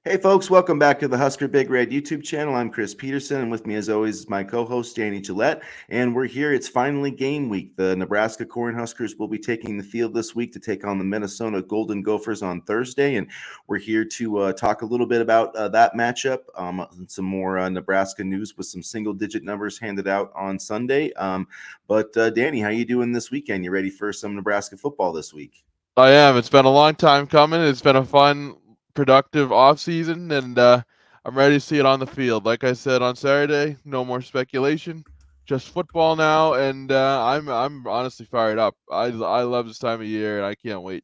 Hey folks, welcome back to the Husker Big Red YouTube channel. I'm Chris Peterson, and with me as always is my co-host Danny Gillette. And we're here. It's finally game week. The Nebraska Cornhuskers will be taking the field this week to take on the Minnesota Golden Gophers on Thursday. And we're here to talk a little bit about that matchup, and some more Nebraska news with some single-digit numbers handed out on Sunday. But Danny, how you doing this weekend? You ready for some Nebraska football this week? I am. It's been a long time coming. It's been a fun, productive off season, and I'm ready to see it on the field. Like I said on Saturday, no more speculation, just football now, and I'm honestly fired up. I love this time of year, and I can't wait.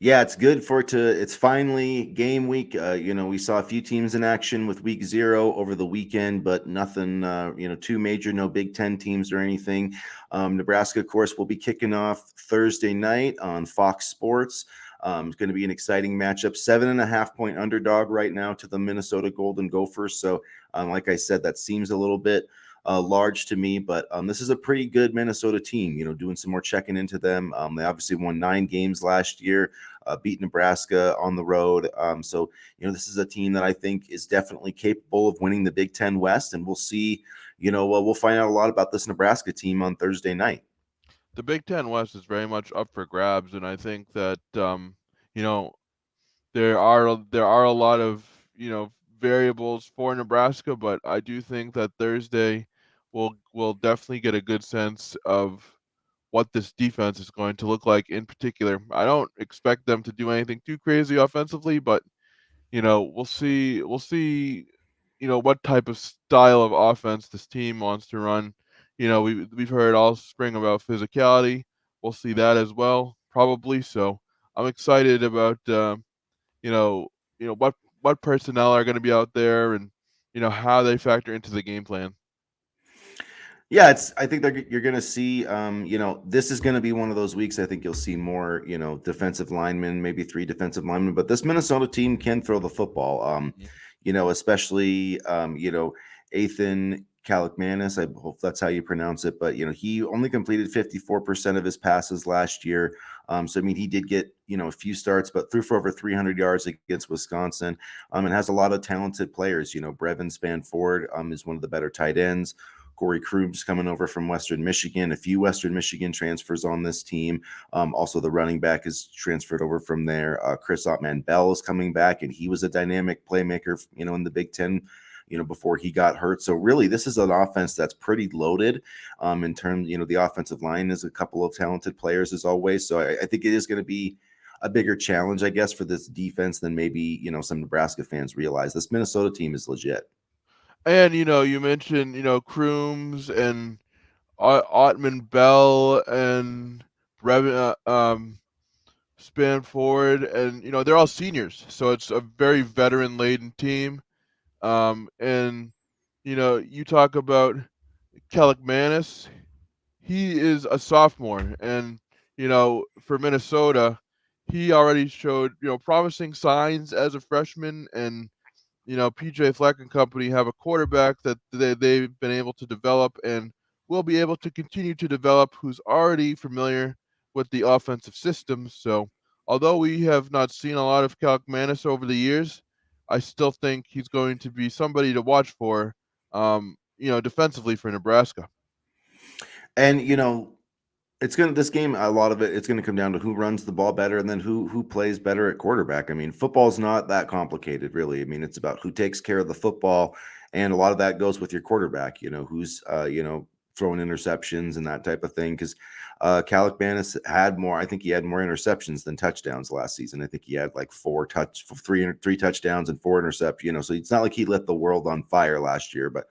Yeah, it's good for it to. It's finally game week. We saw a few teams in action with week 0 over the weekend, but nothing. Too major, no Big Ten teams or anything. Nebraska, of course, will be kicking off Thursday night on Fox Sports. It's going to be an exciting matchup. 7.5 point underdog right now to the Minnesota Golden Gophers. So, like I said, that seems a little bit large to me, but this is a pretty good Minnesota team. Doing some more checking into them. They obviously won 9 games last year, beat Nebraska on the road. This is a team that I think is definitely capable of winning the Big Ten West, and we'll see. We'll find out a lot about this Nebraska team on Thursday night. The Big Ten West is very much up for grabs, and I think that you know there are a lot of variables for Nebraska, but I do think that Thursday will definitely get a good sense of what this defense is going to look like in particular. I don't expect them to do anything too crazy offensively, but we'll see what type of style of offense this team wants to run. We've heard all spring about physicality. We'll see that as well, probably. So I'm excited about you know, what personnel are going to be out there and how they factor into the game plan. Yeah, I think you're going to see. This is going to be one of those weeks. I think you'll see more. Defensive linemen, maybe 3 defensive linemen. But this Minnesota team can throw the football. Mhm. Especially Ethan Kalikmanis. I hope that's how you pronounce it. But he only completed 54% of his passes last year. So I mean, he did get a few starts, but threw for over 300 yards against Wisconsin. And has a lot of talented players. Brevin Spanford is one of the better tight ends. Corey Krooms coming over from Western Michigan, a few Western Michigan transfers on this team. Also, the running back is transferred over from there. Chris Ottman Bell is coming back, and he was a dynamic playmaker, in the Big Ten, before he got hurt. So really, this is an offense that's pretty loaded. In terms, the offensive line is a couple of talented players as always. So I think it is going to be a bigger challenge, I guess, for this defense than maybe some Nebraska fans realize. This Minnesota team is legit. And you mentioned Crooms and Ottman Bell and Brevin Spanford, and they're all seniors, so it's a very veteran laden team. And you talk about Kellick he is a sophomore, and for Minnesota, he already showed promising signs as a freshman, and PJ Fleck and company have a quarterback that they've been able to develop and will be able to continue to develop, who's already familiar with the offensive system. So, although we have not seen a lot of Kalkmanis over the years, I still think he's going to be somebody to watch for, defensively for Nebraska. And it's gonna this game, a lot of it's gonna come down to who runs the ball better and then who plays better at quarterback. I mean, football's not that complicated, really. I mean, it's about who takes care of the football, and a lot of that goes with your quarterback. Who's throwing interceptions and that type of thing. Because Calic Banis had more. I think he had more interceptions than touchdowns last season. I think he had like three touchdowns and 4 interceptions. So it's not like he lit the world on fire last year, but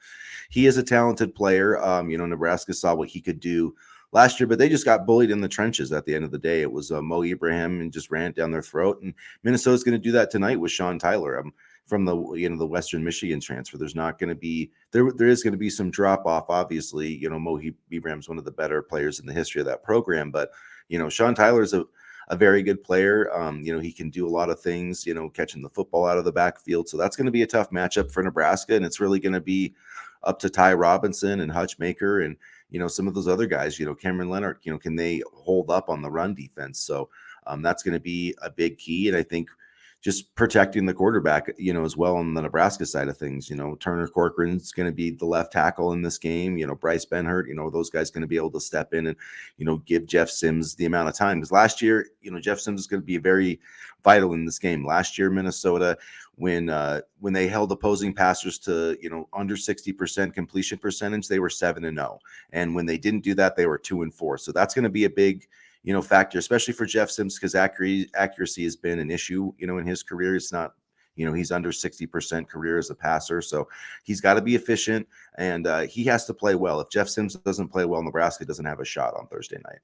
he is a talented player. Nebraska saw what he could do last year, but they just got bullied in the trenches at the end of the day. It was Mo Ibrahim and just ran it down their throat. And Minnesota's going to do that tonight with Sean Tyler from the Western Michigan transfer. There's not going to be there is going to be some drop off. Obviously, Mo Ibrahim's one of the better players in the history of that program, but Sean Tyler's a very good player. He can do a lot of things, catching the football out of the backfield. So that's going to be a tough matchup for Nebraska. And it's really going to be up to Ty Robinson and Hutch Maker and some of those other guys, Cameron Leonard, can they hold up on the run defense? So that's going to be a big key. And I think just protecting the quarterback, as well on the Nebraska side of things. Turner Corcoran's going to be the left tackle in this game. Bryce Benhurt, those guys going to be able to step in and, give Jeff Sims the amount of time. Because last year, Jeff Sims is going to be very vital in this game. Last year, Minnesota, when they held opposing passers to under 60% completion percentage, they were 7-0, and when they didn't do that, they were 2-4. So that's going to be a big factor, especially for Jeff Sims, because accuracy has been an issue in his career. It's not, he's under 60% career as a passer, so he's got to be efficient, and he has to play well. If Jeff Sims doesn't play well, Nebraska doesn't have a shot on Thursday night.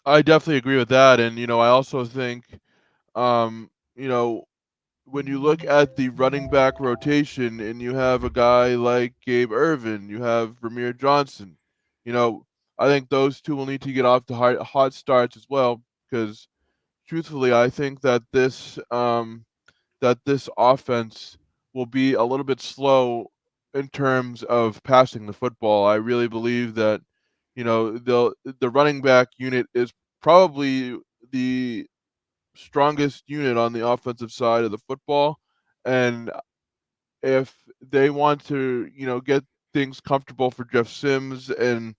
I definitely agree with that, and I also think, um, you know, when you look at the running back rotation and you have a guy like Gabe Ervin, you have Ramir Johnson, you know, I think those two will need to get off to hot starts as well because truthfully, I think that this offense will be a little bit slow in terms of passing the football. I really believe that the running back unit is probably the strongest unit on the offensive side of the football, and if they want to, get things comfortable for Jeff Sims and,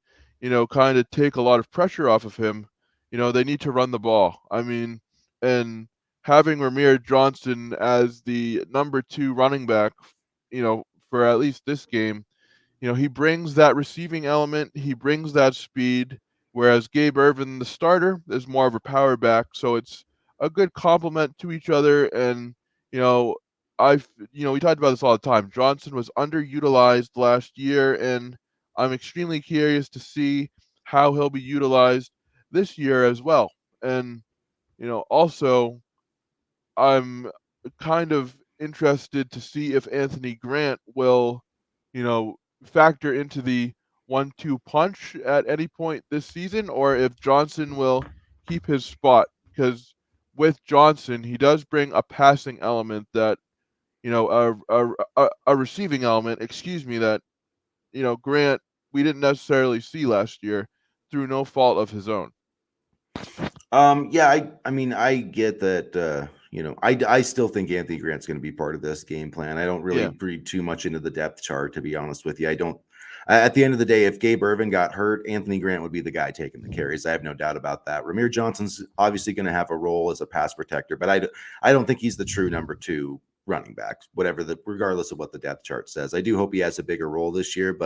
kind of take a lot of pressure off of him, they need to run the ball. I mean, and having Ramir Johnson as the number 2 running back, for at least this game, he brings that receiving element, he brings that speed, whereas Gabe Ervin, the starter, is more of a power back. So it's a good complement to each other. And, you know, we talked about this all the time. Johnson was underutilized last year, and I'm extremely curious to see how he'll be utilized this year as well. And, also, I'm kind of interested to see if Anthony Grant will, factor into the 1-2 punch at any point this season, or if Johnson will keep his spot. Because with Johnson, he does bring a passing element that, a receiving element, excuse me, that, Grant we didn't necessarily see last year through no fault of his own. Yeah, I mean, I get that. I still think Anthony Grant's going to be part of this game plan. I don't Yeah. really read too much into the depth chart, to be honest with you. I don't. At the end of the day, if Gabe Ervin got hurt, Anthony Grant would be the guy taking the carries. I have no doubt about that. Ramir Johnson's obviously going to have a role as a pass protector, but I don't think he's the true number 2 running back, regardless of what the depth chart says. I do hope he has a bigger role this year,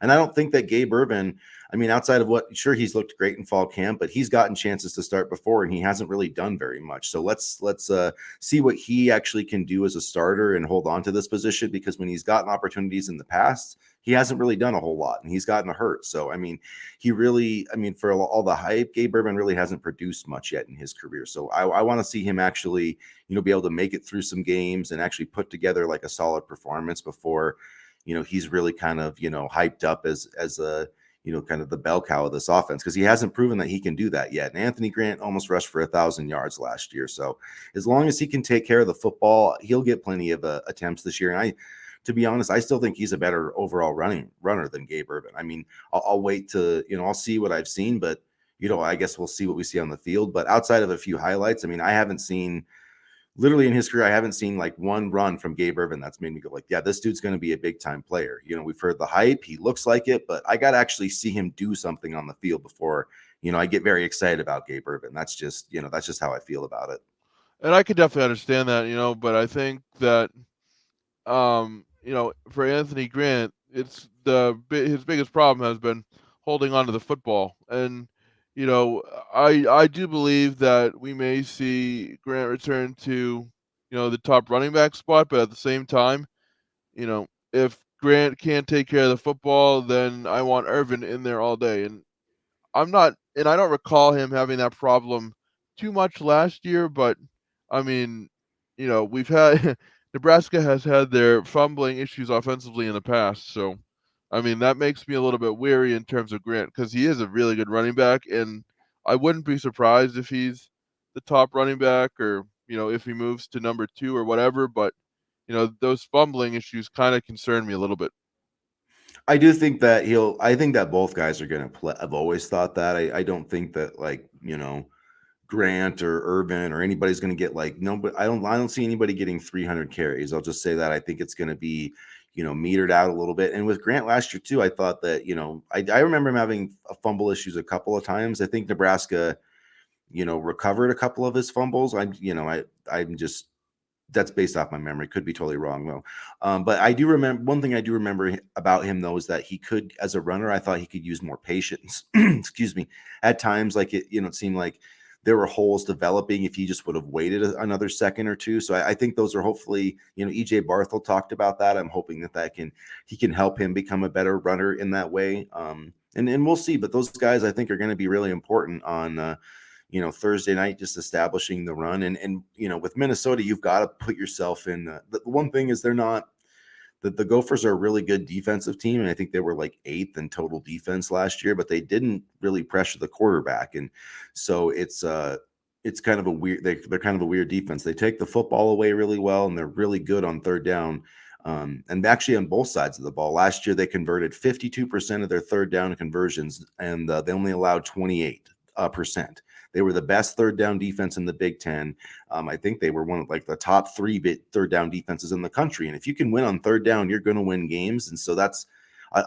and I don't think that Gabe Ervin, I mean, outside of sure, he's looked great in fall camp, but he's gotten chances to start before, and he hasn't really done very much. So let's see what he actually can do as a starter and hold on to this position, because when he's gotten opportunities in the past, he hasn't really done a whole lot, and he's gotten hurt. So, I mean, for all the hype, Gabe Ervin really hasn't produced much yet in his career. So I want to see him actually, be able to make it through some games and actually put together like a solid performance before, he's really kind of, hyped up as a, kind of the bell cow of this offense, because he hasn't proven that he can do that yet. And Anthony Grant almost rushed for 1,000 yards last year. So as long as he can take care of the football, he'll get plenty of attempts this year. And to be honest, I still think he's a better overall runner than Gabe Ervin. I mean, I'll wait to, I'll see what I've seen, but, I guess we'll see what we see on the field. But outside of a few highlights, I mean, I haven't seen, literally in his career, I haven't seen like one run from Gabe Ervin that's made me go like, yeah, this dude's going to be a big time player. We've heard the hype. He looks like it, but I got to actually see him do something on the field before, I get very excited about Gabe Ervin. That's just how I feel about it. And I could definitely understand that, but I think that for Anthony Grant, his biggest problem has been holding on to the football, and I do believe that we may see Grant return to the top running back spot, but at the same time, if Grant can't take care of the football, then I want Irvin in there all day, and I don't recall him having that problem too much last year, but I mean, we've had Nebraska has had their fumbling issues offensively in the past, so I mean that makes me a little bit weary in terms of Grant because he is a really good running back, and I wouldn't be surprised if he's the top running back or if he moves to number 2 or whatever, but those fumbling issues kind of concern me a little bit. I do think that I think that both guys are going to play. I've always thought that. I don't think that, like, Grant or Urban or anybody's going to get like no, but I don't see anybody getting 300 carries. I'll just say that I think it's going to be, metered out a little bit. And with Grant last year too, I thought that, I remember him having fumble issues a couple of times. I think Nebraska, recovered a couple of his fumbles. I'm just that's based off my memory. Could be totally wrong though. But I do remember one thing I do remember about him though is that he could, as a runner, I thought he could use more patience. Excuse me. At times, like it seemed like there were holes developing if he just would have waited another second or two. So I think those are hopefully, EJ Barthel talked about that. I'm hoping that he can help him become a better runner in that way. And we'll see. But those guys I think are going to be really important on Thursday night, just establishing the run. And with Minnesota, you've got to put yourself in. The one thing is they're not. The Gophers are a really good defensive team, and I think they were like 8th in total defense last year, but they didn't really pressure the quarterback, and so it's kind of a weird. They're kind of a weird defense. They take the football away really well, and they're really good on third down. And actually, on both sides of the ball, last year they converted 52% of their third down conversions, and they only allowed 28%. They were the best third down defense in the Big Ten. I think they were one of like the top 3 third down defenses in the country. And if you can win on third down, you're going to win games. And so that's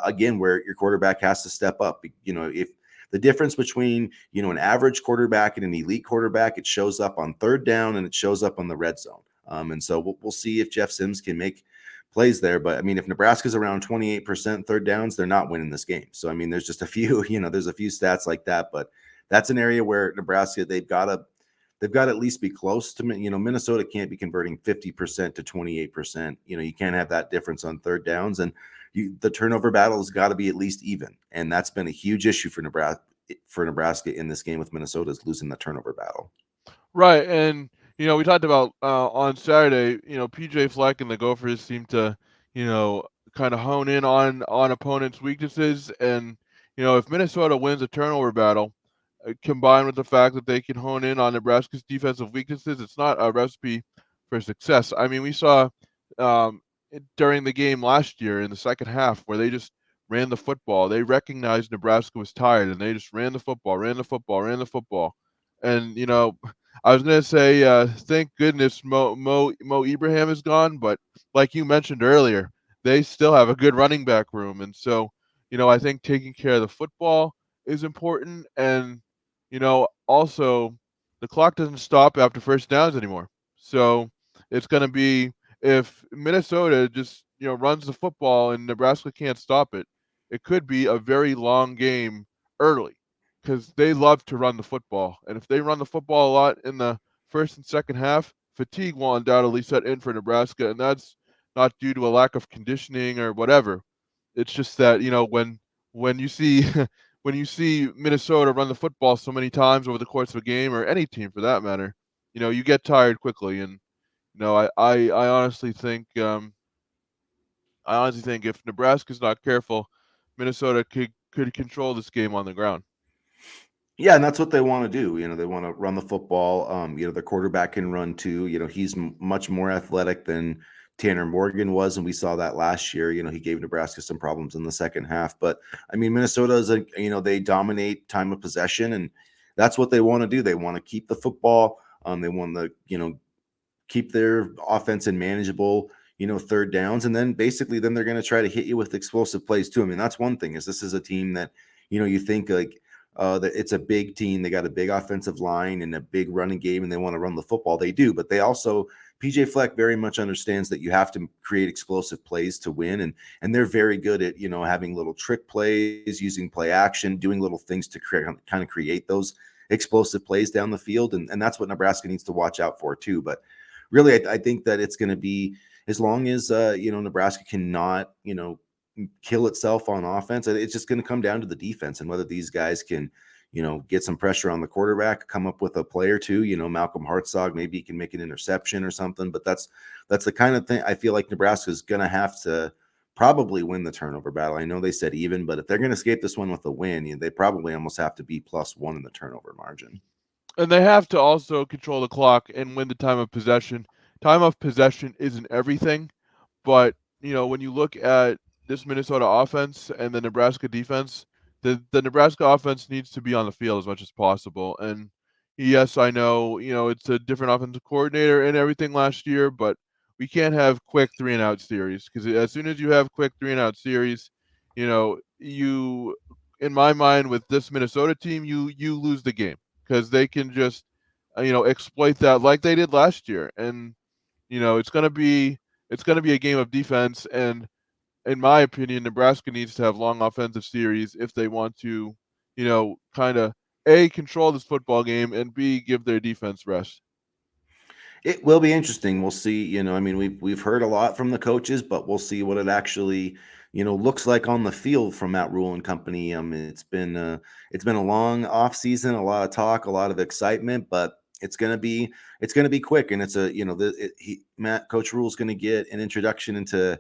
again where your quarterback has to step up. If the difference between an average quarterback and an elite quarterback, it shows up on third down and it shows up on the red zone. And so we'll see if Jeff Sims can make plays there. But I mean, if Nebraska's around 28% third downs, they're not winning this game. So I mean, there's just a few, there's a few stats like that, but that's an area where Nebraska, they've got to at least be close to, Minnesota can't be converting 50% to 28%. You can't have that difference on third downs, and the turnover battle has got to be at least even. And that's been a huge issue for Nebraska in this game with Minnesota, is losing the turnover battle. Right, and we talked about on Saturday. PJ Fleck and the Gophers seem to, kind of hone in on opponents' weaknesses, and if Minnesota wins a turnover battle, combined with the fact that they can hone in on Nebraska's defensive weaknesses, it's not a recipe for success. I mean, we saw during the game last year in the second half where they just ran the football. They recognized Nebraska was tired, and they just ran the football, ran the football, ran the football. And I was gonna say, thank goodness Mo Ibrahim is gone, but like you mentioned earlier, they still have a good running back room, and so I think taking care of the football is important, and also the clock doesn't stop after first downs anymore. So it's gonna be, if Minnesota just runs the football and Nebraska can't stop it, it could be a very long game early, because they love to run the football. And if they run the football a lot in the first and second half, fatigue will undoubtedly set in for Nebraska, and that's not due to a lack of conditioning or whatever. It's just that when you see when you see Minnesota run the football so many times over the course of a game, or any team for that matter, you get tired quickly. And I honestly think if Nebraska's not careful, Minnesota could control this game on the ground. Yeah, and that's what they want to do. They want to run the football. The quarterback can run too. He's much more athletic than Tanner Morgan was, and we saw that last year. He gave Nebraska some problems in the second half. But I mean, Minnesota is they dominate time of possession, and that's what they want to do. They want to keep the football. They want to keep their offense in manageable, third downs. And then basically then they're going to try to hit you with explosive plays too. I mean, that's one thing, is this is a team that, you think like that it's a big team. They got a big offensive line and a big running game, and they want to run the football. They do, but they also, PJ Fleck very much understands that you have to create explosive plays to win. And they're very good at, having little trick plays, using play action, doing little things to kind of create those explosive plays down the field. And that's what Nebraska needs to watch out for too. But really, I think that it's going to be, as long as Nebraska cannot kill itself on offense, it's just going to come down to the defense and whether these guys can get some pressure on the quarterback, come up with a play or two. Malcolm Hartzog, maybe he can make an interception or something. But that's the kind of thing I feel like Nebraska is going to have to probably win the turnover battle. I know they said even, but if they're going to escape this one with a win, they probably almost have to be +1 in the turnover margin. And they have to also control the clock and win the time of possession. Time of possession isn't everything, but when you look at this Minnesota offense and the Nebraska defense, the Nebraska offense needs to be on the field as much as possible. And Yes, I know, it's a different offensive coordinator and everything last year, but we can't have quick 3 and out series because as soon as you have quick 3 and out series, you in my mind with this Minnesota team, you lose the game because they can just, exploit that like they did last year, and, it's gonna be a game of defense, and in my opinion, Nebraska needs to have long offensive series if they want to, kind of A, control this football game, and B, give their defense rest. It will be interesting. We'll see. I mean, we've heard a lot from the coaches, but we'll see what it actually, looks like on the field from Matt Rule and company. It's been a long off season, a lot of talk, a lot of excitement, but it's gonna be quick, and it's a you know the it, he Matt Coach Rule's gonna get an introduction into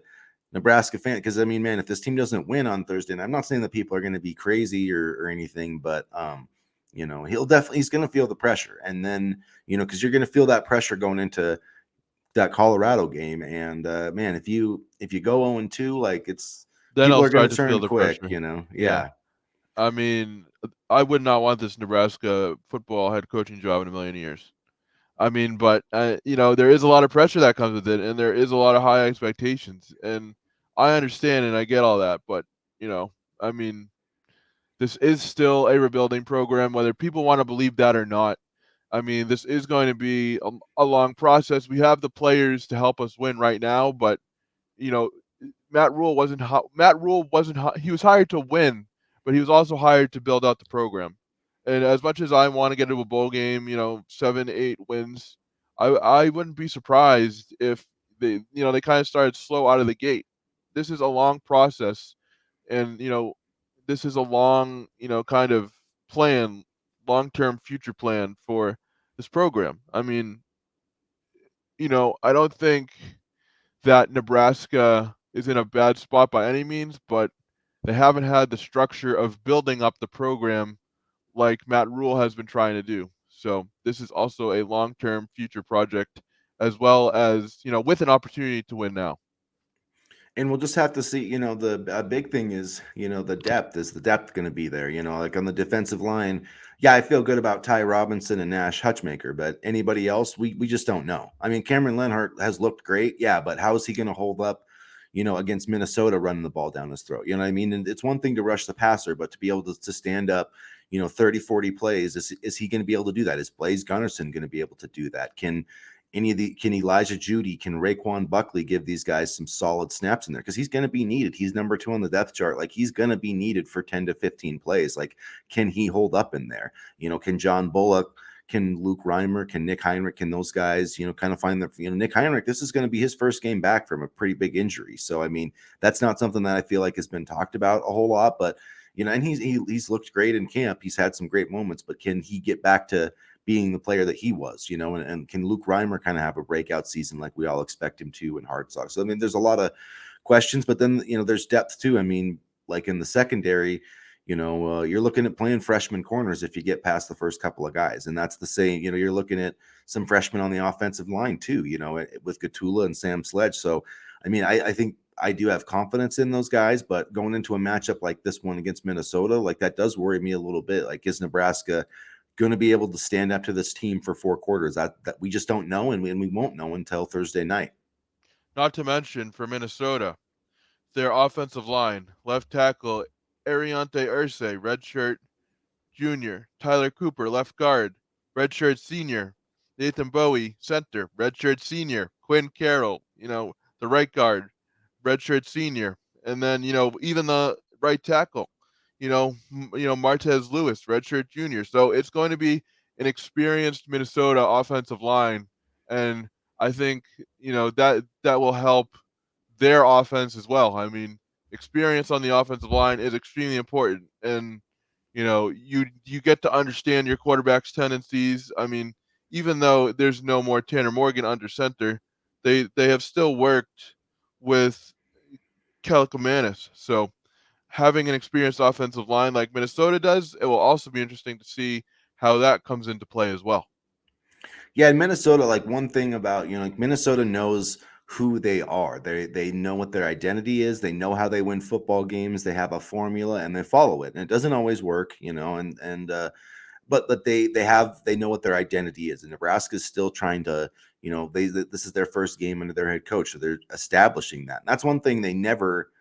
Nebraska fan because I mean, man, if this team doesn't win on Thursday, and I'm not saying that people are going to be crazy or anything, but he's going to feel the pressure, and then because you're going to feel that pressure going into that Colorado game, and man, if you go 0-2, like it's Then people I'll are going start to to feel turn the quick, pressure. Yeah. yeah. I mean, I would not want this Nebraska football head coaching job in a million years. I mean, but, there is a lot of pressure that comes with it, and there is a lot of high expectations, and I understand and I get all that, but, you know, I mean, this is still a rebuilding program, whether people want to believe that or not. I mean, this is going to be a long process. We have the players to help us win right now, but you know, Matt Rule wasn't he was hired to win, but he was also hired to build out the program. And as much as I want to get into a bowl game, 7, 8 wins, I wouldn't be surprised if they kind of started slow out of the gate. This is a long process, and this is a long, kind of plan, long-term future plan for this program. I mean, I don't think that Nebraska is in a bad spot by any means, but they haven't had the structure of building up the program like Matt Rule has been trying to do. So this is also a long-term future project as well as, with an opportunity to win now. And we'll just have to see. The big thing is, the depth. Is the depth going to be there? Like on the defensive line. Yeah, I feel good about Ty Robinson and Nash Hutchmaker, but anybody else, we just don't know. I mean, Cameron Lenhart has looked great, yeah, but how is he going to hold up? Against Minnesota running the ball down his throat. You know what I mean? And it's one thing to rush the passer, but to be able to stand up, 30, 40 plays, is he going to be able to do that? Is Blaze Gunnerson going to be able to do that? Can Elijah Judy, can Raekwon Buckley give these guys some solid snaps in there? Because he's going to be needed. He's number 2 on the depth chart. Like he's going to be needed for 10 to 15 plays. Like, can he hold up in there? Can John Bullock, can Luke Reimer, can Nick Heinrich, can those guys, kind of find Nick Heinrich, this is going to be his first game back from a pretty big injury. So, I mean, that's not something that I feel like has been talked about a whole lot, but, and he's looked great in camp. He's had some great moments, but can he get back to being the player that he was, and can Luke Reimer kind of have a breakout season like we all expect him to in Hard Sox? So, I mean, there's a lot of questions, but then, there's depth too. I mean, like in the secondary, you're looking at playing freshman corners if you get past the first couple of guys. And that's the same, you're looking at some freshmen on the offensive line too, with Gatula and Sam Sledge. So, I mean, I think I do have confidence in those guys, but going into a matchup like this one against Minnesota, like that does worry me a little bit. Like, is Nebraska going to be able to stand up to this team for 4 quarters? That we just don't know, and we won't know until Thursday night. Not to mention for Minnesota, their offensive line, left tackle Ariante Ursay, redshirt junior, Tyler Cooper, left guard, redshirt senior, Nathan Bowie, center, redshirt senior, Quinn Carroll, the right guard, redshirt senior, and then even the right tackle, Martez Lewis, redshirt junior. So it's going to be an experienced Minnesota offensive line, and I think that will help their offense as well. I mean, experience on the offensive line is extremely important, and you get to understand your quarterback's tendencies. I mean, even though there's no more Tanner Morgan under center, they have still worked with Kalikomanis. So having an experienced offensive line like Minnesota does, it will also be interesting to see how that comes into play as well. Yeah, in Minnesota, like one thing about, like Minnesota knows who they are. They know what their identity is. They know how they win football games. They have a formula and they follow it. And it doesn't always work, and but they know what their identity is, and Nebraska is still trying to, this is their first game under their head coach, so they're establishing that. And that's one thing they never.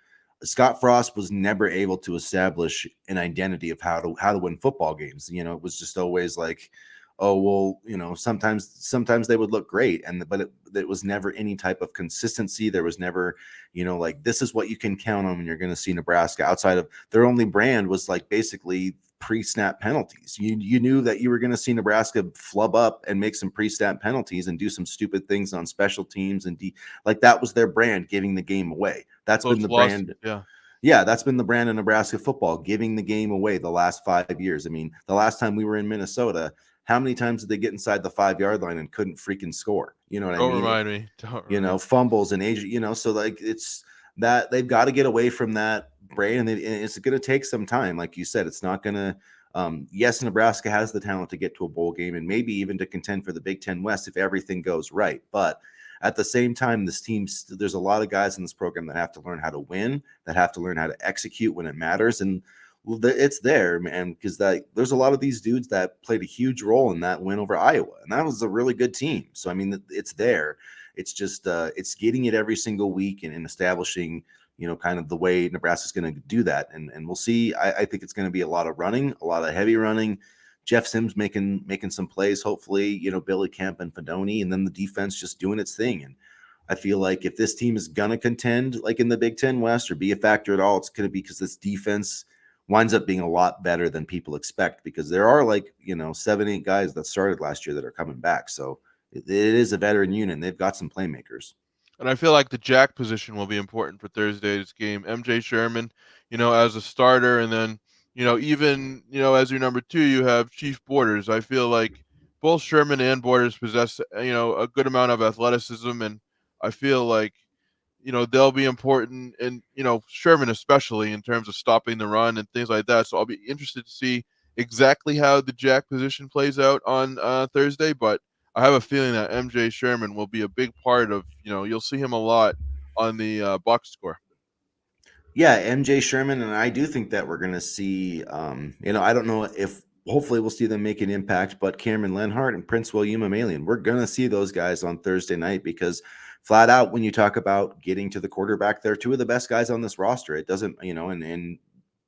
Scott Frost was never able to establish an identity of how to win football games. It was just always like, oh well, sometimes they would look great, but it was never any type of consistency. There was never, like this is what you can count on when you're going to see Nebraska. Outside of their only brand was like basically pre-snap penalties. You knew that you were going to see Nebraska flub up and make some pre-snap penalties and do some stupid things on special teams like that was their brand, giving the game away. That's been Close the losses, brand. yeah. Yeah, that's been the brand of Nebraska football, giving the game away the last 5 years. I mean, the last time we were in Minnesota, how many times did they get inside the 5 yard line and couldn't freaking score? You know what I Don't mean? remind me. Don't remind me. Fumbles and age, so like it's that they've got to get away from that brand, and it's going to take some time. Like you said, it's not going to. Yes, Nebraska has the talent to get to a bowl game and maybe even to contend for the Big Ten West if everything goes right. But at the same time, there's a lot of guys in this program that have to learn how to win, that have to learn how to execute when it matters, and it's there, man, because there's a lot of these dudes that played a huge role in that win over Iowa, and that was a really good team. So I mean, it's there. It's just it's getting it every single week and establishing, kind of the way Nebraska's going to do that, and we'll see. I think it's going to be a lot of running, a lot of heavy running. Jeff Sims making some plays, hopefully, Billy Kemp and Fedoni, and then the defense just doing its thing. And I feel like if this team is gonna contend like in the Big Ten West or be a factor at all, it's gonna be because this defense winds up being a lot better than people expect, because there are like 7, 8 guys that started last year that are coming back. So it is a veteran unit, and they've got some playmakers. And I feel like the jack position will be important for Thursday's game. MJ Sherman, as a starter, and then, even, as your number two, you have Chief Borders. I feel like both Sherman and Borders possess, a good amount of athleticism, and I feel like, they'll be important, and, Sherman especially in terms of stopping the run and things like that. So I'll be interested to see exactly how the jack position plays out on Thursday, but I have a feeling that MJ Sherman will be a big part of, you'll see him a lot on the box score. Yeah, MJ Sherman, and I do think that we're going to see. I don't know if hopefully we'll see them make an impact, but Cameron Lenhart and Prince William Amalian, we're going to see those guys on Thursday night, because flat out, when you talk about getting to the quarterback, they're two of the best guys on this roster. It doesn't, and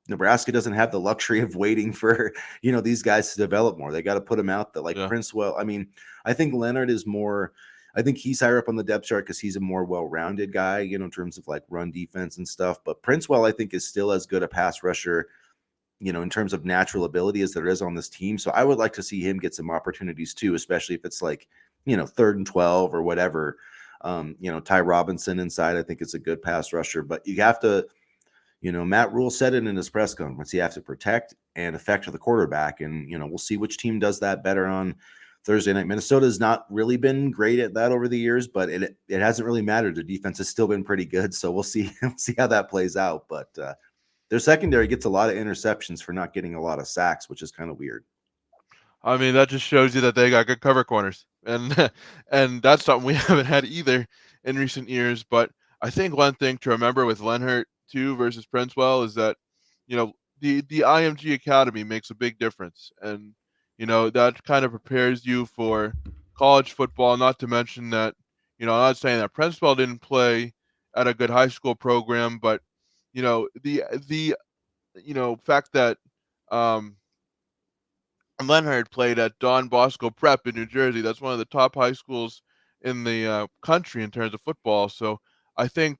Nebraska doesn't have the luxury of waiting for these guys to develop more. They got to put them out. That like Yeah. Prince. Well, I mean, I think Leonard is more. I think he's higher up on the depth chart because he's a more well-rounded guy, in terms of like run defense and stuff. But Princewell, I think, is still as good a pass rusher, in terms of natural ability as there is on this team. So I would like to see him get some opportunities too, especially if it's like, 3rd and 12 or whatever. Ty Robinson inside, I think it's a good pass rusher, but you have to, Matt Rule said it in his press conference. You have to protect and affect the quarterback. And, we'll see which team does that better on Thursday night. Minnesota's not really been great at that over the years, but it hasn't really mattered. Their defense has still been pretty good. So we'll see, we'll see how that plays out. But their secondary gets a lot of interceptions for not getting a lot of sacks, which is kind of weird. I mean, that just shows you that they got good cover corners, and and that's something we haven't had either in recent years. But I think one thing to remember with Lenhart too versus Princewell is that, the IMG Academy makes a big difference, and that kind of prepares you for college football. Not to mention that, I'm not saying that Princewell didn't play at a good high school program, but the fact that um Leonhard played at Don Bosco Prep in New Jersey. That's one of the top high schools in the country in terms of football. So I think,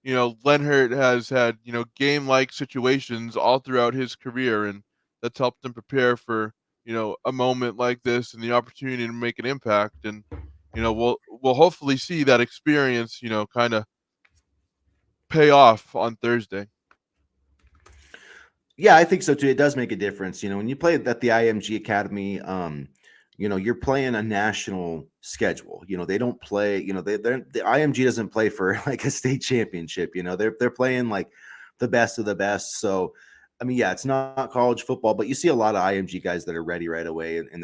Leonhard has had, game-like situations all throughout his career, and that's helped him prepare for, a moment like this and the opportunity to make an impact. And, we'll hopefully see that experience, kind of pay off on Thursday. Yeah, I think so too. It does make a difference. When you play at the IMG Academy, you're playing a national schedule. They don't play, the IMG doesn't play for like a state championship. They're playing like the best of the best. So, I mean, yeah, it's not college football, but you see a lot of IMG guys that are ready right away, and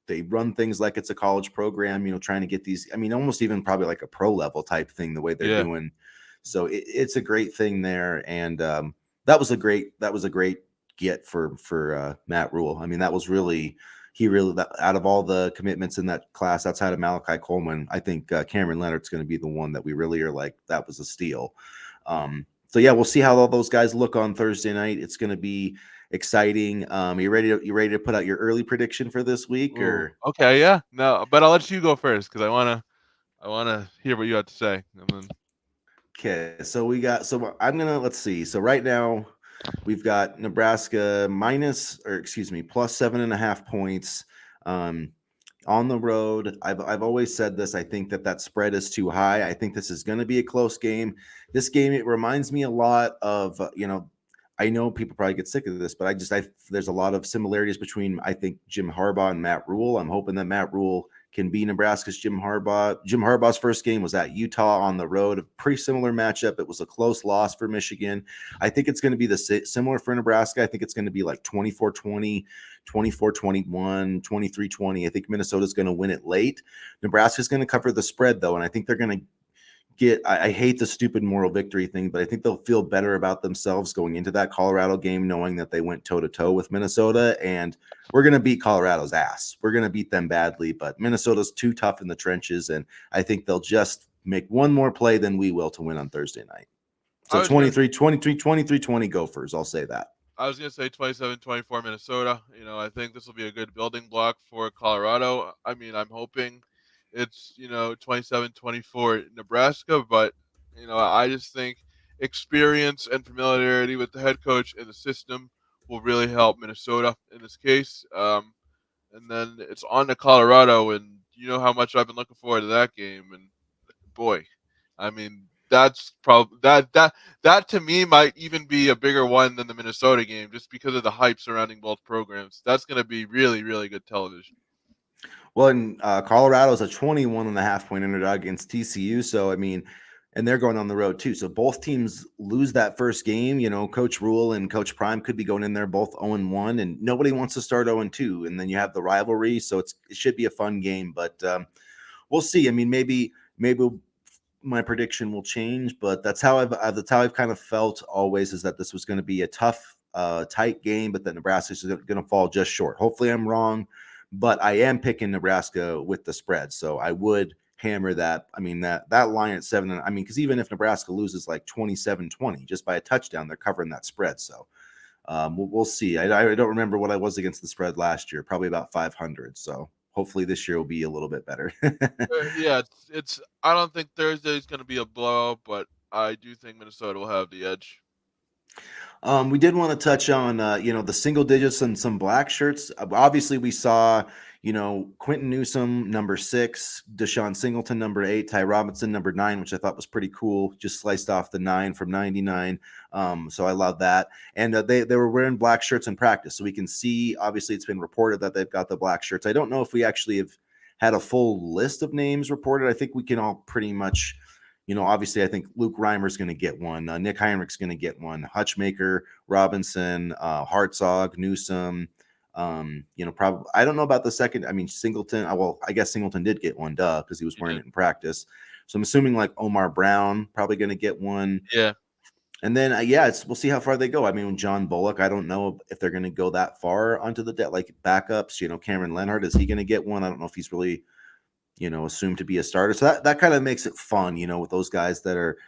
they run things like it's a college program. Trying to get these. I mean, almost even probably like a pro level type thing the way they're Yeah. doing. So it's a great thing there, and that was a great get for Matt Rule. I mean, that was really he really that, out of all the commitments in that class outside of Malachi Coleman, I think Cameron Leonard's going to be the one that we really are like that was a steal. So yeah, we'll see how all those guys look on Thursday night. It's going to be exciting. You ready to put out your early prediction for this week Ooh, or? okay, yeah. No, but I'll let you go first because I wanna hear what you have to say, and then Okay, so we got so I'm gonna let's see. So right now we've got Nebraska minus or excuse me plus 7.5 points um, on the road. I've always said this. I think that spread is too high. I think this is going to be a close game. This game it reminds me a lot of I know people probably get sick of this, but I there's a lot of similarities between I think Jim Harbaugh and Matt Rule. I'm hoping that Matt Rule can be Nebraska's Jim Harbaugh. Jim Harbaugh's first game was at Utah on the road, a pretty similar matchup. It was a close loss for Michigan. I think it's going to be similar for Nebraska. I think it's going to be like 24-20, 24-21, 23-20. I think Minnesota's going to win it late. Nebraska's going to cover the spread though, and I think they're going to I hate the stupid moral victory thing, but I think they'll feel better about themselves going into that Colorado game, knowing that they went toe to toe with Minnesota, and we're going to beat Colorado's ass. We're going to beat them badly, but Minnesota's too tough in the trenches, and I think they'll just make one more play than we will to win on Thursday night. I So was gonna 23-20 Gophers. I'll say that. I was gonna say 27-24 Minnesota. I think this will be a good building block for Colorado. I mean, I'm hoping it's 27-24 Nebraska, but I just think experience and familiarity with the head coach and the system will really help Minnesota in this case. And then it's on to Colorado, and you know how much I've been looking forward to that game. And boy, I mean, that's probably that to me might even be a bigger one than the Minnesota game, just because of the hype surrounding both programs. That's going to be really, really good television. Well, and Colorado's a 21.5 point underdog against TCU. So, I mean, and they're going on the road too. So both teams lose that first game. Coach Rule and Coach Prime could be going in there both 0-1, and nobody wants to start 0-2. And then you have the rivalry. So it should be a fun game. But we'll see. I mean, maybe my prediction will change, but that's how I've kind of felt always is that this was going to be a tough, tight game, but that Nebraska's going to fall just short. Hopefully, I'm wrong, but I am picking Nebraska with the spread, so I would hammer that. I mean that line at 7. I mean, because even if Nebraska loses like 27-20 just by a touchdown, they're covering that spread. So we'll see. I don't remember what I was against the spread last year, probably about 500. So hopefully this year will be a little bit better. Yeah, it's. I don't think Thursday is going to be a blowout, but I do think Minnesota will have the edge. We did want to touch on, the single digits and some black shirts. Obviously, we saw, Quentin Newsom number 6, Deshaun Singleton number 8, Ty Robinson number 9, which I thought was pretty cool. Just sliced off the 9 from 99. So I love that. And they were wearing black shirts in practice, so we can see. Obviously, it's been reported that they've got the black shirts. I don't know if we actually have had a full list of names reported. I think we can all pretty much obviously, I think Luke Reimer's going to get one. Nick Heinrich's going to get one. Hutchmaker, Robinson, Hartzog, Newsom. Probably. I don't know about the second. I mean, Singleton. Well, I guess Singleton did get one, duh, because he was He wearing did. it in practice. So I'm assuming like Omar Brown probably going to get one. Yeah. And then we'll see how far they go. I mean, John Bullock, I don't know if they're going to go that far onto the debt, like backups. Cameron Leonard, is he going to get one? I don't know if he's really assumed to be a starter. So that kind of makes it fun, with those guys that are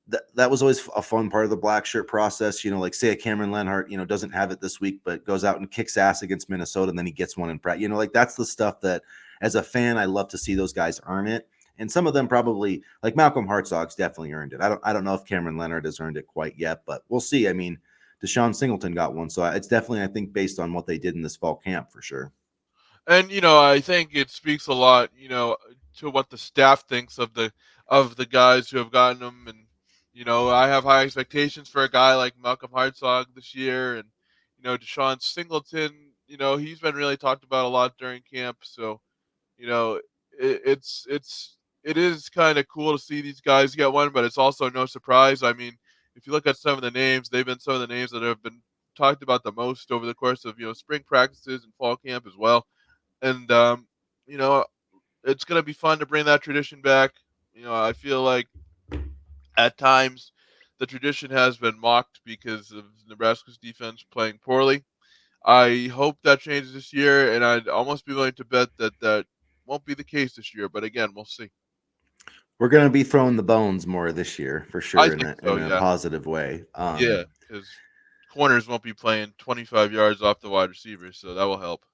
that was always a fun part of the black shirt process. Like say a Cameron Lenhart, doesn't have it this week, but goes out and kicks ass against Minnesota, and then he gets one in practice. Like that's the stuff that, as a fan, I love to see those guys earn it. And some of them probably, like Malcolm Hartzog's definitely earned it. I don't know if Cameron Leonard has earned it quite yet, but we'll see. I mean, Deshaun Singleton got one, so it's definitely, I think, based on what they did in this fall camp for sure. And I think it speaks a lot, to what the staff thinks of the guys who have gotten them. And I have high expectations for a guy like Malcolm Hartzog this year, and Deshaun Singleton. He's been really talked about a lot during camp. So you know, it is kind of cool to see these guys get one, but it's also no surprise. I mean, if you look at some of the names, they've been some of the names that have been talked about the most over the course of spring practices and fall camp as well. And you know, it's gonna be fun to bring that tradition back. I feel like at times the tradition has been mocked because of Nebraska's defense playing poorly. I hope that changes this year, and I'd almost be willing to bet that that won't be the case this year. But again, we'll see. We're going to be throwing the bones more this year for I sure in think a so. Yeah, positive way. yeah, because corners won't be playing 25 yards off the wide receivers, so that will help.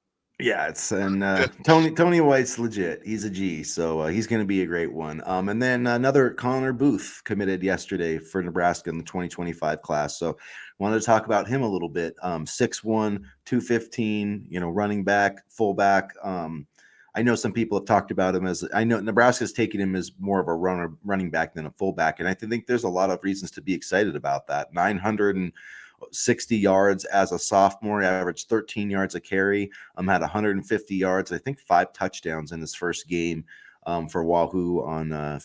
Yeah, it's and Tony White's legit. He's a G, so he's going to be a great one. And then another Conor Booth committed yesterday for Nebraska in the 2025 class. So wanted to talk about him a little bit. 6'1", 215, running back, fullback. I know some people have talked about him as I know Nebraska's taking him as more of a running back than a fullback, and I think there's a lot of reasons to be excited about that. 960 yards as a sophomore, averaged 13 yards a carry, had 150 yards, I think 5 touchdowns in his first game for Wahoo on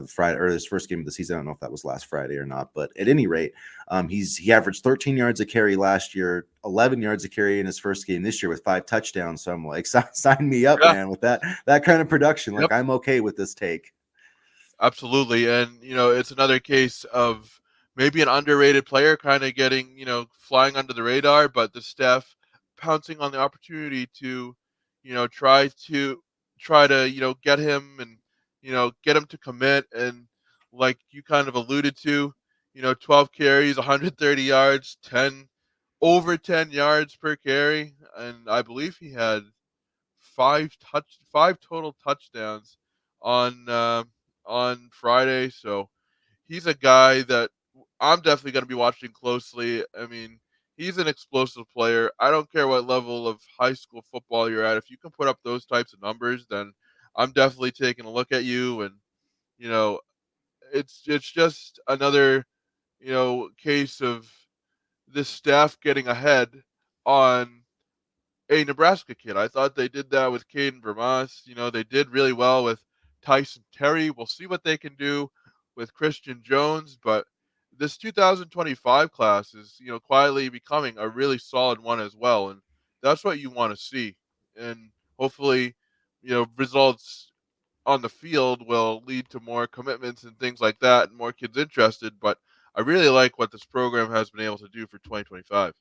Friday, or his first game of the season. I don't know if that was last Friday or not, but at any rate, he averaged 13 yards a carry last year, 11 yards a carry in his first game this year with 5 touchdowns. So I'm like, sign me up, Yeah. man, with that kind of production. Yep. Like, I'm okay with this take. Absolutely, and it's another case of maybe an underrated player kind of getting flying under the radar, but the staff pouncing on the opportunity to try to get him and get him to commit, and like you kind of alluded to, 12 carries, 130 yards, 10 over 10 yards per carry, and I believe he had five total touchdowns on on Friday. So he's a guy that I'm definitely going to be watching closely. I mean, he's an explosive player. I don't care what level of high school football you're at. If you can put up those types of numbers, then I'm definitely taking a look at you. And you know, it's just another case of this staff getting ahead on a Nebraska kid. I thought they did that with Caden Vermas. They did really well with Tyson Terry. We'll see what they can do with Christian Jones, but this 2025 class is, quietly becoming a really solid one as well, and that's what you want to see. And hopefully, results on the field will lead to more commitments and things like that, and more kids interested. But I really like what this program has been able to do for 2025.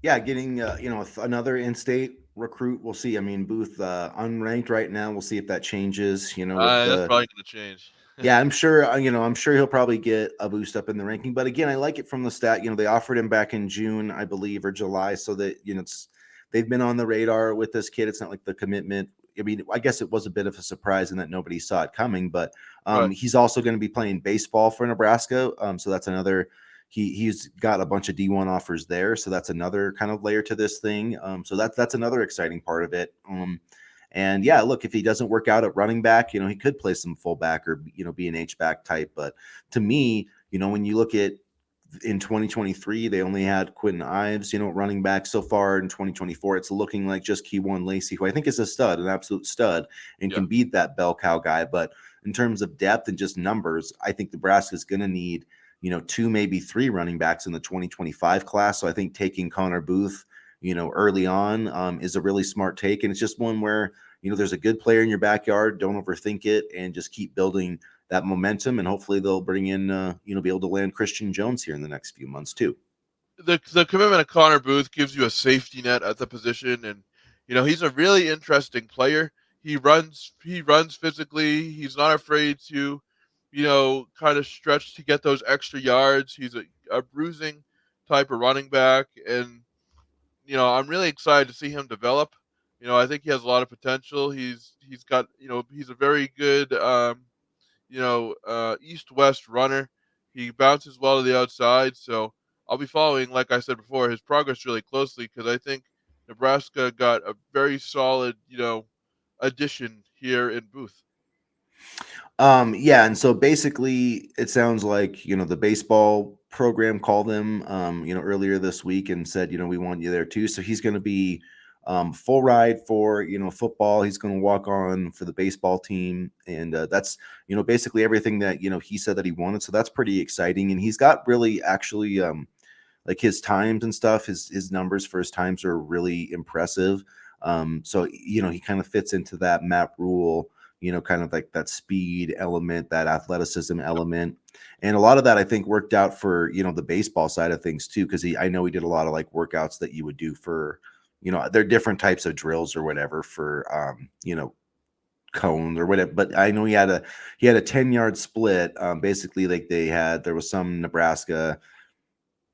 Yeah, getting another in-state recruit. We'll see. I mean, Booth unranked right now. We'll see if that changes. With That's the probably going to change. Yeah, I'm sure. I'm sure he'll probably get a boost up in the ranking. But again, I like it from the stat. They offered him back in June, I believe, or July, so that they've been on the radar with this kid. It's not like the commitment. I mean, I guess it was a bit of a surprise in that nobody saw it coming. But Right. he's also going to be playing baseball for Nebraska. So that's another. He's got a bunch of D1 offers there, so that's another kind of layer to this thing. So that's another exciting part of it. And yeah, look, if he doesn't work out at running back, he could play some fullback or be an H back type. But to me, when you look at in 2023, they only had Quentin Ives, running back. So far in 2024, it's looking like just Keyone Lacey, who I think is a stud, an absolute stud, and Yeah. can beat that bell cow guy. But in terms of depth and just numbers, I think Nebraska is going to need, two, maybe three running backs in the 2025 class. So I think taking Conor Booth, early on is a really smart take. And it's just one where, there's a good player in your backyard. Don't overthink it and just keep building that momentum. And hopefully they'll bring in, be able to land Christian Jones here in the next few months too. The commitment of Connor Booth gives you a safety net at the position, and he's a really interesting player. He runs physically. He's not afraid to, kind of stretch to get those extra yards. He's a bruising type of running back, and I'm really excited to see him develop. I think he has a lot of potential. He's got he's a very good east-west runner. He bounces well to the outside, so I'll be following, like I said before, his progress really closely because I think Nebraska got a very solid, addition here in Booth. Yeah, and so basically it sounds like, the baseball program called him earlier this week and said, we want you there too. So he's going to be full ride for, football. He's going to walk on for the baseball team, and that's, basically everything that, he said that he wanted. So that's pretty exciting, and he's got really actually like his times and stuff, his numbers for his times are really impressive. So he kind of fits into that Matt Rule, kind of like that speed element, that athleticism element. And a lot of that I think worked out for, the baseball side of things too, because I know he did a lot of like workouts that you would do for, they're different types of drills or whatever for, cones or whatever. But I know he had a 10-yard split. Basically, like there was some Nebraska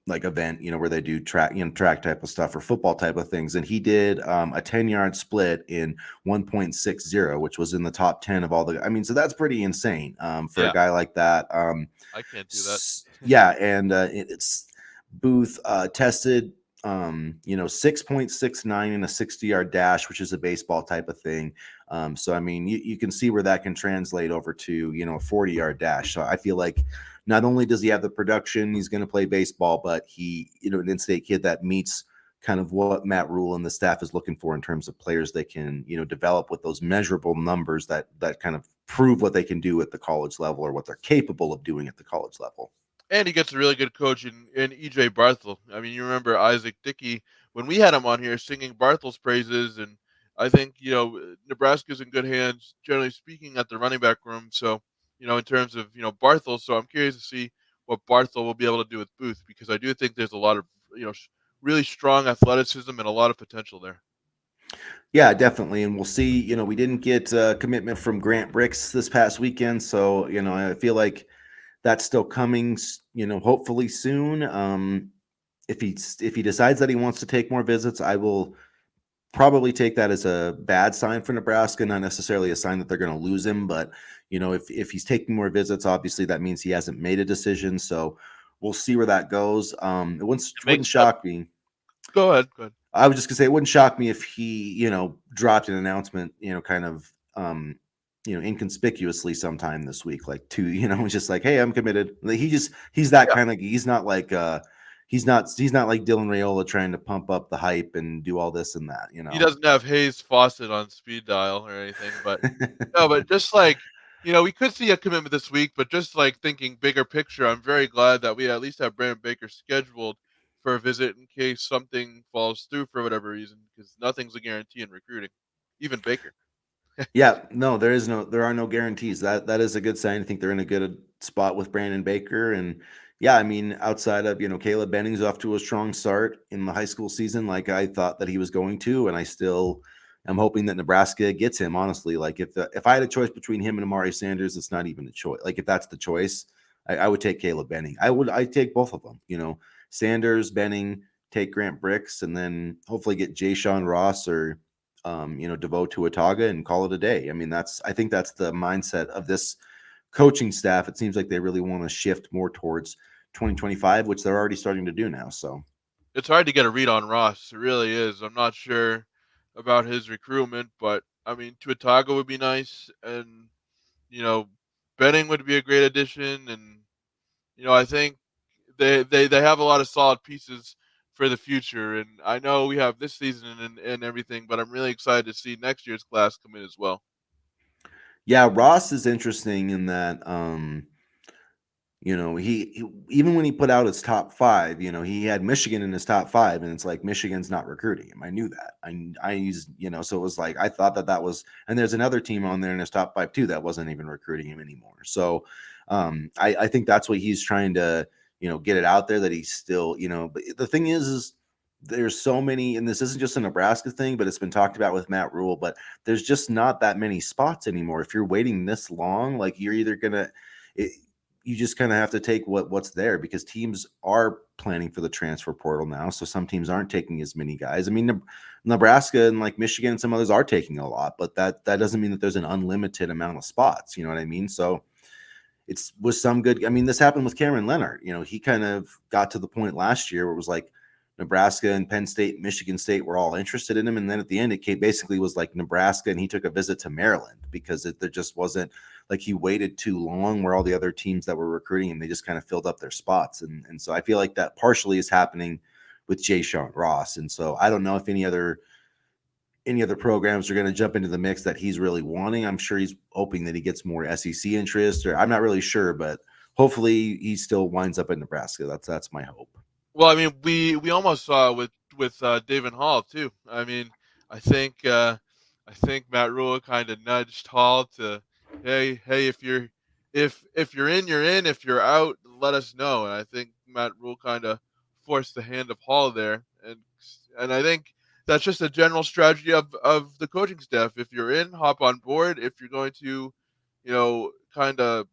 like event, where they do track, track type of stuff or football type of things. And he did a 10-yard split in 1.60, which was in the top 10 of all the, I mean, so that's pretty insane for a Yeah, guy like that. I can't do that. Yeah. And it's Booth tested, 6.69 in a 60-yard dash, which is a baseball type of thing. So, I mean, you can see where that can translate over to, a 40-yard dash. So I feel like not only does he have the production, he's going to play baseball, but he, an in-state kid that meets kind of what Matt Rule and the staff is looking for in terms of players they can, develop with those measurable numbers that kind of prove what they can do at the college level or what they're capable of doing at the college level. And he gets a really good coach in EJ Barthel. I mean, you remember Isaac Dickey when we had him on here singing Barthel's praises, and I think Nebraska's in good hands, generally speaking, at the running back room. So in terms of Barthel, so I'm curious to see what Barthel will be able to do with Booth, because I do think there's a lot of really strong athleticism and a lot of potential there. Yeah, definitely. And we'll see. We didn't get a commitment from Grant Bricks this past weekend. So, I feel like that's still coming, hopefully soon. If he decides that he wants to take more visits, I will probably take that as a bad sign for Nebraska, not necessarily a sign that they're going to lose him. But, if he's taking more visits, obviously that means he hasn't made a decision. So we'll see where that goes. It Wouldn't makes sense. shock me. Go ahead. Go ahead. I was just gonna say it wouldn't shock me if he, dropped an announcement, kind of inconspicuously sometime this week, like to, just like, hey, I'm committed. Like he's that Yeah. kind of he's not like he's not like Dylan Raiola trying to pump up the hype and do all this and He doesn't have Hayes Fawcett on speed dial or anything, but no, but just like, we could see a commitment this week, but just like thinking bigger picture, I'm very glad that we at least have Brandon Baker scheduled for a visit in case something falls through for whatever reason, because nothing's a guarantee in recruiting, even Baker. Yeah, no, there are no guarantees. That is a good sign. I think they're in a good spot with Brandon Baker. And yeah, I mean, outside of, Caleb Benning's off to a strong start in the high school season, like I thought that he was going to, and I still am hoping that Nebraska gets him, honestly. Like if I had a choice between him and Amari Sanders, it's not even a choice. Like if that's the choice, I would take Caleb Benning. I'd take both of them, Sanders, Benning, take Grant Bricks, and then hopefully get Jay Sean Ross or devote to Otaga and call it a day. I mean, I think that's the mindset of this coaching staff. It seems like they really want to shift more towards 2025, which they're already starting to do now. So, It's hard to get a read on Ross. It really is. I'm not sure about his recruitment, but I mean, Tuataga would be nice, and you know, Benning would be a great addition, and I think they have a lot of solid pieces for the future. And I know we have this season and everything, but I'm really excited to see next year's class come in as well. yeah, Ross is interesting in that he even when he put out his top five, he had Michigan in his top five, and it's like Michigan's not recruiting him. I knew that. I used, so it was like I thought that was, and there's another team on there in his top five too that wasn't even recruiting him anymore. So, I think that's what he's trying to, get it out there that he's still, But the thing is there's so many, and this isn't just a Nebraska thing, but it's been talked about with Matt Rule. But there's just not that many spots anymore. If you're waiting this long, like you're either gonna. You just kind of have to take what's there because teams are planning for the transfer portal now. So some teams aren't taking as many guys. I mean, Nebraska and like Michigan and some others are taking a lot, but that doesn't mean that there's an unlimited amount of spots. You know what I mean? So it's was some good. I mean, this happened with Cameron Leonard. He kind of got to the point last year where it was like Nebraska and Penn State, Michigan State were all interested in him, and then at the end, it basically was like Nebraska, and he took a visit to Maryland because there just wasn't like he waited too long. Where all the other teams that were recruiting him, they just kind of filled up their spots, and so I feel like that partially is happening with Jay Sean Ross, and so I don't know if any other programs are going to jump into the mix that he's really wanting. I'm sure he's hoping that he gets more SEC interest, or I'm not really sure, but hopefully he still winds up in Nebraska. That's my hope. Well, I mean, we almost saw it with David Hall too. I mean, I think I think Matt Rule kind of nudged Hall to, hey, if you're in, you're in. If you're out, let us know. And I think Matt Rule kind of forced the hand of Hall there, and I think that's just a general strategy of the coaching staff. If you're in, hop on board. If you're going to, kind of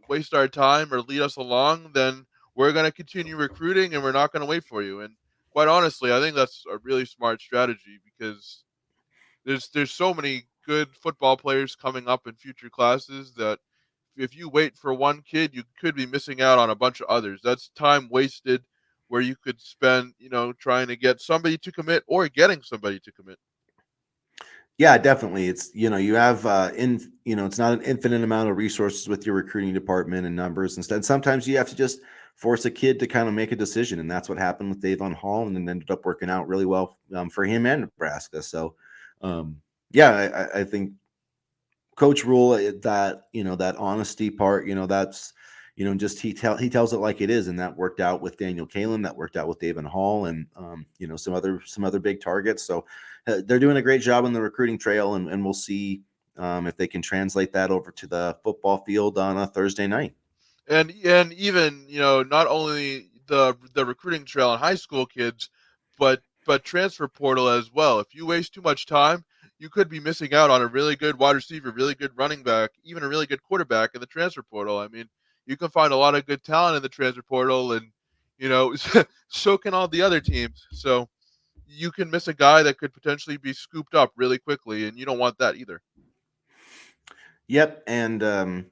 waste our time or lead us along, then we're going to continue recruiting and we're not going to wait for you. And quite honestly, I think that's a really smart strategy because there's so many good football players coming up in future classes that if you wait for one kid, you could be missing out on a bunch of others. That's time wasted where you could spend, trying to get somebody to commit or getting somebody to commit. Yeah, definitely. It's you have it's not an infinite amount of resources with your recruiting department and numbers. Instead, sometimes you have to just force a kid to kind of make a decision, and that's what happened with Davon Hall, and it ended up working out really well for him and Nebraska. So, um, yeah, I think Coach Rule, that that honesty part, that's just he tells it like it is, and that worked out with Daniel Kalen, that worked out with Davon Hall, and some other big targets. So they're doing a great job on the recruiting trail, and we'll see if they can translate that over to the football field on a Thursday night. And even not only the recruiting trail on high school kids, but transfer portal as well. If you waste too much time, you could be missing out on a really good wide receiver, really good running back, even a really good quarterback in the transfer portal. I mean, you can find a lot of good talent in the transfer portal, and so can all the other teams. So you can miss a guy that could potentially be scooped up really quickly, and you don't want that either. Yep, and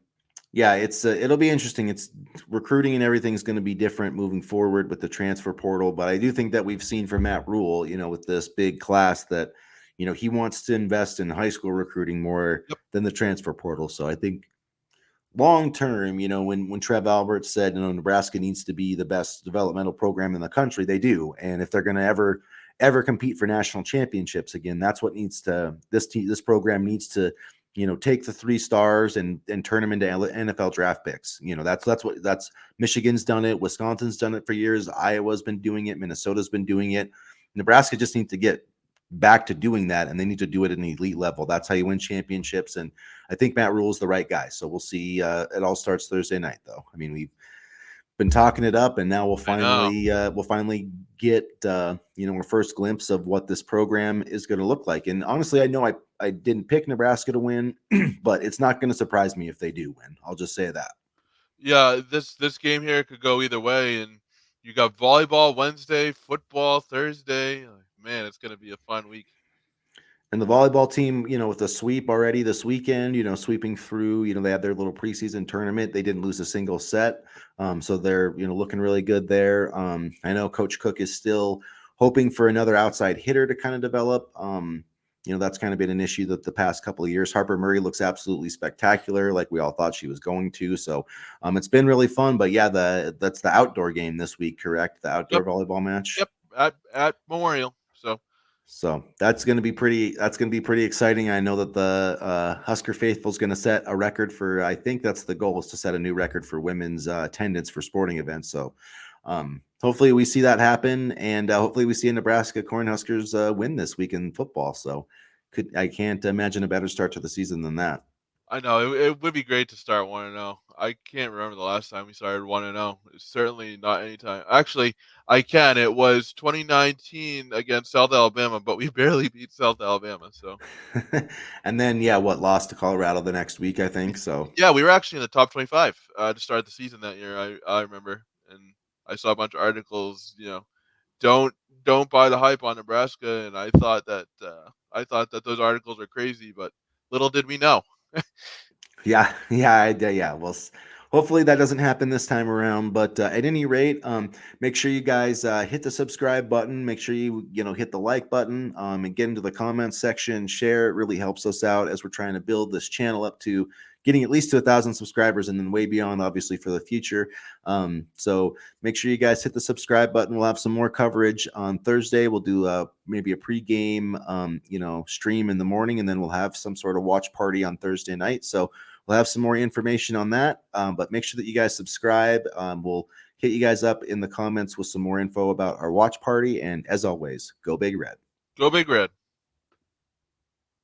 yeah, it'll be interesting. It's recruiting and everything's going to be different moving forward with the transfer portal, but I do think that we've seen from Matt Rule, with this big class that he wants to invest in high school recruiting more Yep. than the transfer portal. So I think long term, when Trev Alberts said, Nebraska needs to be the best developmental program in the country, they do. And if they're going to ever compete for national championships again, that's what this program needs to, take the 3 stars and turn them into NFL draft picks. That's Michigan's done it, Wisconsin's done it for years, Iowa's been doing it, Minnesota's been doing it. Nebraska just needs to get back to doing that, and they need to do it at an elite level. That's how you win championships. And I think Matt Rule is the right guy. So we'll see. It all starts Thursday night, though. I mean, we've been talking it up, and now I know. we'll finally get our first glimpse of what this program is going to look like. And honestly, I know I didn't pick Nebraska to win, but it's not going to surprise me if they do win. I'll just say that. Yeah, this game here could go either way, and you got volleyball Wednesday, football Thursday. Man, it's gonna be a fun week. And the volleyball team, with a sweep already this weekend, sweeping through, they had their little preseason tournament. They didn't lose a single set. So they're, looking really good there. I know Coach Cook is still hoping for another outside hitter to kind of develop. That's kind of been an issue that the past couple of years. Harper Murray looks absolutely spectacular, like we all thought she was going to. So it's been really fun. But yeah, that's the outdoor game this week, correct? The outdoor Yep, volleyball match. yep. At Memorial. So So that's going to be pretty. That's going to be pretty exciting. I know that the Husker faithful is going to set a record for. I think that's the goal, is to set a new record for women's attendance for sporting events. So hopefully we see that happen, and hopefully we see a Nebraska Cornhuskers win this week in football. So I can't imagine a better start to the season than that. I know it would be great to start 1-0. I can't remember the last time we started 1-0. It's certainly not anytime. Actually, I can. It was 2019 against South Alabama, but we barely beat South Alabama. So And then what lost to Colorado the next week, I think. So yeah, we were actually in the top 25 to start the season that year. I remember, and I saw a bunch of articles. Don't don't buy the hype on Nebraska, and I thought that those articles are crazy, but little did we know. yeah, yeah. Well, hopefully that doesn't happen this time around. But at any rate, make sure you guys hit the subscribe button. Make sure you hit the like button, and get into the comments section. Share. It really helps us out as we're trying to build this channel up to getting at least to 1,000 subscribers, and then way beyond, obviously, for the future. So make sure you guys hit the subscribe button. We'll have some more coverage on Thursday. We'll do maybe a pregame, stream in the morning, and then we'll have some sort of watch party on Thursday night. So we'll have some more information on that, but make sure that you guys subscribe. We'll hit you guys up in the comments with some more info about our watch party. And as always, go Big Red. Go Big Red.